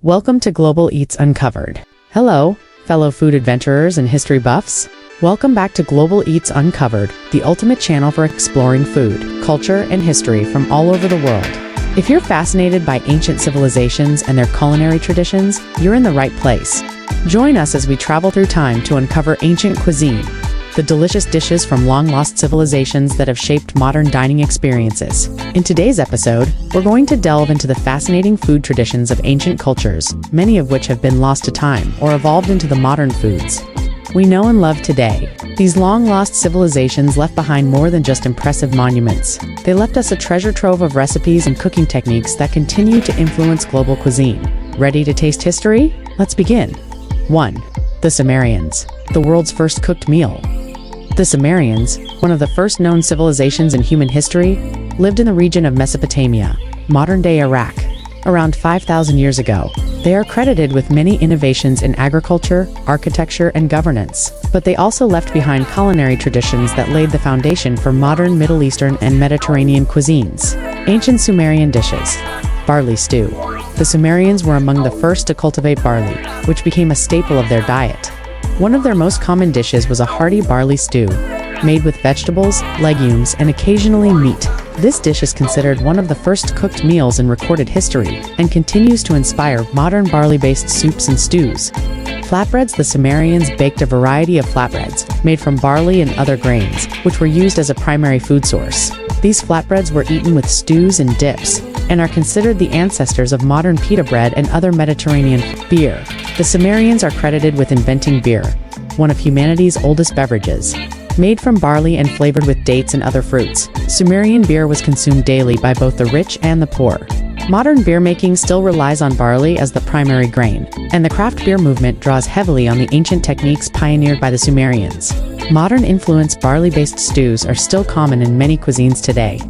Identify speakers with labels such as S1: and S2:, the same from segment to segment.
S1: Welcome to Global Eats Uncovered. Hello, fellow food adventurers and history buffs. Welcome back to Global Eats Uncovered, the ultimate channel for exploring food, culture, and history from all over the world. If you're fascinated by ancient civilizations and their culinary traditions, you're in the right place. Join us as we travel through time to uncover ancient cuisine, the delicious dishes from long-lost civilizations that have shaped modern dining experiences. In today's episode, we're going to delve into the fascinating food traditions of ancient cultures, many of which have been lost to time or evolved into the modern foods we know and love today. These long-lost civilizations left behind more than just impressive monuments. They left us a treasure trove of recipes and cooking techniques that continue to influence global cuisine. Ready to taste history? Let's begin. 1. The Sumerians, the world's first cooked meal. The Sumerians, one of the first known civilizations in human history, lived in the region of Mesopotamia, modern-day Iraq, around 5,000 years ago. They are credited with many innovations in agriculture, architecture, and governance, but they also left behind culinary traditions that laid the foundation for modern Middle Eastern and Mediterranean cuisines. Ancient Sumerian dishes. Barley stew. The Sumerians were among the first to cultivate barley, which became a staple of their diet. One of their most common dishes was a hearty barley stew, made with vegetables, legumes, and occasionally meat. This dish is considered one of the first cooked meals in recorded history and continues to inspire modern barley-based soups and stews. Flatbreads. The Sumerians baked a variety of flatbreads, made from barley and other grains, which were used as a primary food source. These flatbreads were eaten with stews and dips, and are considered the ancestors of modern pita bread and other Mediterranean beer. The Sumerians are credited with inventing beer, one of humanity's oldest beverages. Made from barley and flavored with dates and other fruits, Sumerian beer was consumed daily by both the rich and the poor. Modern beer making still relies on barley as the primary grain, and the craft beer movement draws heavily on the ancient techniques pioneered by the Sumerians. Modern-influenced barley-based stews are still common in many cuisines today.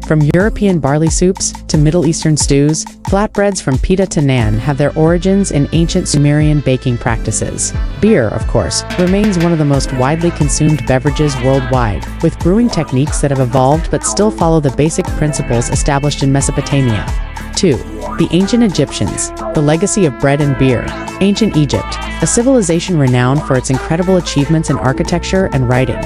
S1: From European barley soups to Middle Eastern stews, flatbreads from pita to naan have their origins in ancient Sumerian baking practices. Beer, of course, remains one of the most widely consumed beverages worldwide, with brewing techniques that have evolved but still follow the basic principles established in Mesopotamia. 2. The ancient Egyptians, the legacy of bread and beer. Ancient Egypt, a civilization renowned for its incredible achievements in architecture and writing,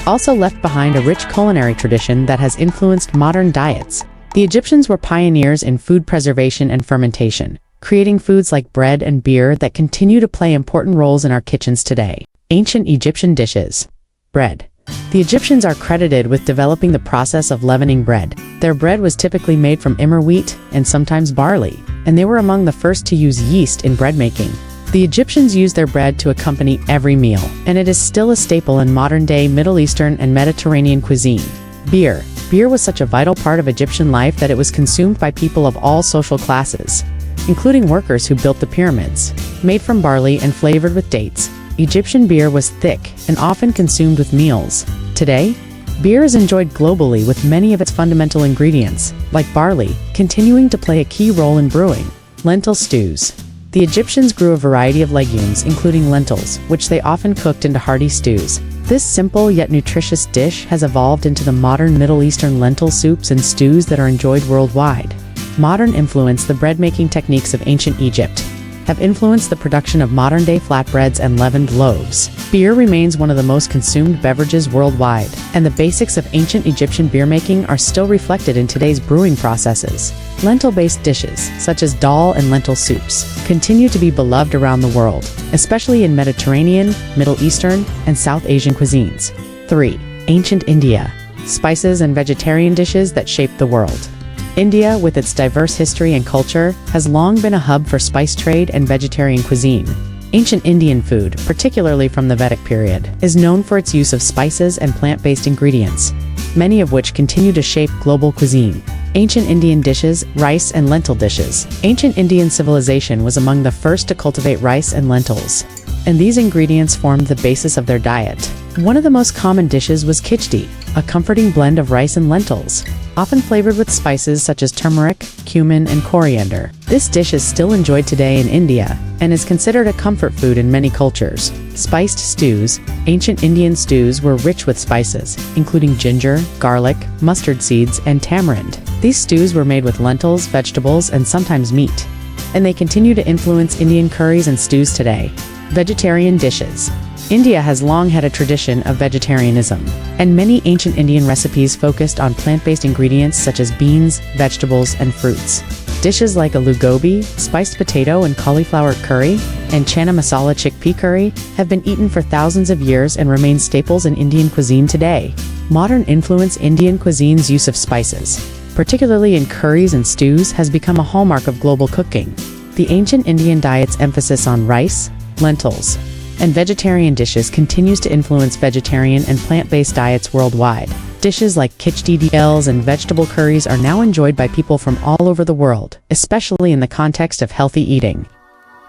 S1: also left behind a rich culinary tradition that has influenced modern diets. The Egyptians were pioneers in food preservation and fermentation, creating foods like bread and beer that continue to play important roles in our kitchens today. Ancient Egyptian dishes. Bread. The Egyptians are credited with developing the process of leavening bread. Their bread was typically made from emmer wheat and sometimes barley, and they were among the first to use yeast in bread making. The Egyptians used their bread to accompany every meal, and it is still a staple in modern-day Middle Eastern and Mediterranean cuisine. Beer. Beer was such a vital part of Egyptian life that it was consumed by people of all social classes, including workers who built the pyramids. Made from barley and flavored with dates, Egyptian beer was thick and often consumed with meals. Today, beer is enjoyed globally with many of its fundamental ingredients, like barley, continuing to play a key role in brewing. Lentil stews. The Egyptians grew a variety of legumes, including lentils, which they often cooked into hearty stews. This simple yet nutritious dish has evolved into the modern Middle Eastern lentil soups and stews that are enjoyed worldwide. Modern influence. The bread-making techniques of ancient Egypt have influenced the production of modern-day flatbreads and leavened loaves. Beer remains one of the most consumed beverages worldwide, and the basics of ancient Egyptian beer making are still reflected in today's brewing processes. Lentil-based dishes, such as dal and lentil soups, continue to be beloved around the world, especially in Mediterranean, Middle Eastern, and South Asian cuisines. 3. Ancient India. Spices and vegetarian dishes that shaped the world. India, with its diverse history and culture, has long been a hub for spice trade and vegetarian cuisine. Ancient Indian food, particularly from the Vedic period, is known for its use of spices and plant-based ingredients, many of which continue to shape global cuisine. Ancient Indian dishes. Rice and lentil dishes. Ancient Indian civilization was among the first to cultivate rice and lentils, and these ingredients formed the basis of their diet. One of the most common dishes was khichdi, a comforting blend of rice and lentils, often flavored with spices such as turmeric, cumin, and coriander. This dish is still enjoyed today in India and is considered a comfort food in many cultures. Spiced stews. Ancient Indian stews were rich with spices, including ginger, garlic, mustard seeds, and tamarind. These stews were made with lentils, vegetables, and sometimes meat. and they continue to influence Indian curries and stews today. Vegetarian dishes. India has long had a tradition of vegetarianism, and many ancient Indian recipes focused on plant-based ingredients such as beans, vegetables, and fruits. Dishes like aloo gobi, spiced potato and cauliflower curry, and chana masala chickpea curry have been eaten for thousands of years and remain staples in Indian cuisine today. Modern influence. Indian cuisine's use of spices, particularly in curries and stews, has become a hallmark of global cooking. The ancient Indian diet's emphasis on rice, lentils, and vegetarian dishes continues to influence vegetarian and plant-based diets worldwide. Dishes like khichdi dals and vegetable curries are now enjoyed by people from all over the world, especially in the context of healthy eating.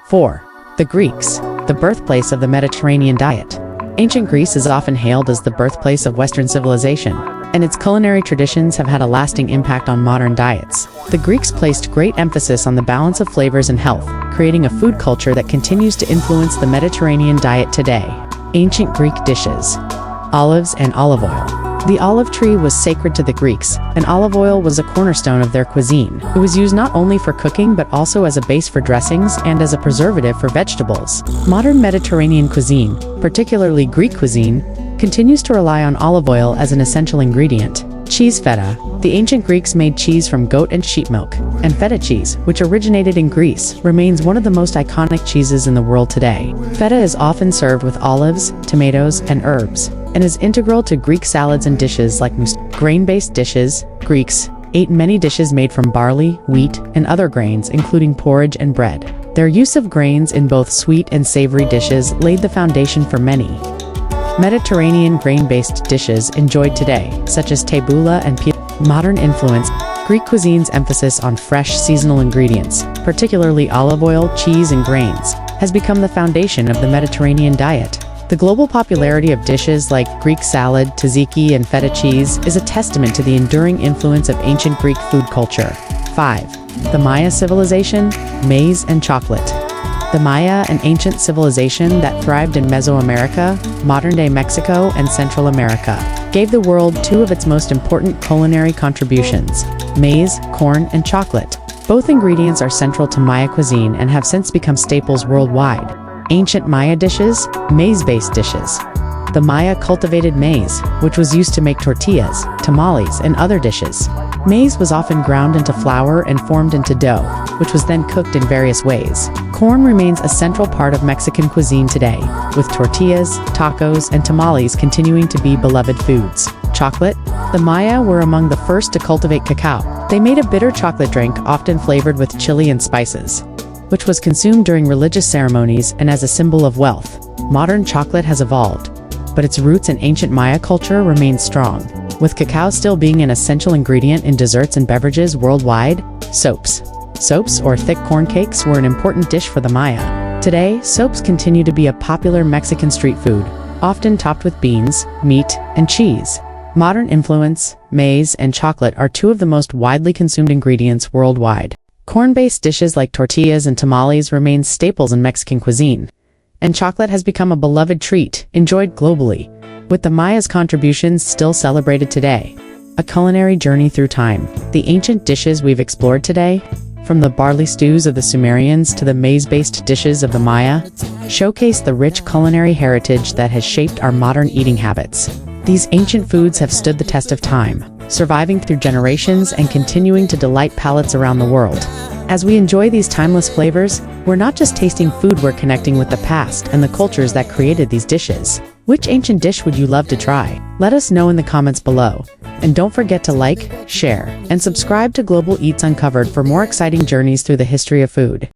S1: 4. The Greeks, the birthplace of the Mediterranean diet. Ancient Greece is often hailed as the birthplace of Western civilization, and its culinary traditions have had a lasting impact on modern diets. The Greeks placed great emphasis on the balance of flavors and health, creating a food culture that continues to influence the Mediterranean diet today. Ancient Greek dishes. Olives and olive oil. The olive tree was sacred to the Greeks, and olive oil was a cornerstone of their cuisine. It was used not only for cooking but also as a base for dressings and as a preservative for vegetables. Modern Mediterranean cuisine, particularly Greek cuisine, continues to rely on olive oil as an essential ingredient. Cheese feta. The ancient Greeks made cheese from goat and sheep milk, and feta cheese, which originated in Greece, remains one of the most iconic cheeses in the world today. Feta is often served with olives, tomatoes, and herbs, and is integral to Greek salads and dishes like grain-based dishes. Greeks ate many dishes made from barley, wheat, and other grains, including porridge and bread. Their use of grains in both sweet and savory dishes laid the foundation for many Mediterranean grain-based dishes enjoyed today, such as tabbouleh and pita. Modern influence. Greek cuisine's emphasis on fresh seasonal ingredients, particularly olive oil, cheese, and grains, has become the foundation of the Mediterranean diet. The global popularity of dishes like Greek salad, tzatziki, and feta cheese is a testament to the enduring influence of ancient Greek food culture. 5. The Maya civilization, maize and chocolate. The Maya, an ancient civilization that thrived in Mesoamerica, modern-day Mexico, and Central America, gave the world two of its most important culinary contributions: maize, corn, and chocolate. Both ingredients are central to Maya cuisine and have since become staples worldwide. Ancient Maya dishes, maize-based dishes. The Maya cultivated maize, which was used to make tortillas, tamales, and other dishes. Maize was often ground into flour and formed into dough, which was then cooked in various ways. Corn remains a central part of Mexican cuisine today, with tortillas, tacos, and tamales continuing to be beloved foods. Chocolate. The Maya were among the first to cultivate cacao. They made a bitter chocolate drink often flavored with chili and spices, which was consumed during religious ceremonies and as a symbol of wealth. Modern chocolate has evolved, but its roots in ancient Maya culture remain strong, with cacao still being an essential ingredient in desserts and beverages worldwide. Soaps. Soaps, or thick corn cakes, were an important dish for the Maya. Today, soaps continue to be a popular Mexican street food, often topped with beans, meat, and cheese. Modern influence. Maize and chocolate are two of the most widely consumed ingredients worldwide. Corn-based dishes like tortillas and tamales remain staples in Mexican cuisine, and chocolate has become a beloved treat, enjoyed globally, with the Maya's contributions still celebrated today. A culinary journey through time. The ancient dishes we've explored today, from the barley stews of the Sumerians to the maize-based dishes of the Maya, showcase the rich culinary heritage that has shaped our modern eating habits. These ancient foods have stood the test of time, surviving through generations and continuing to delight palates around the world. As we enjoy these timeless flavors, we're not just tasting food, we're connecting with the past and the cultures that created these dishes. Which ancient dish would you love to try? Let us know in the comments below. And don't forget to like, share, and subscribe to Global Eats Uncovered for more exciting journeys through the history of food.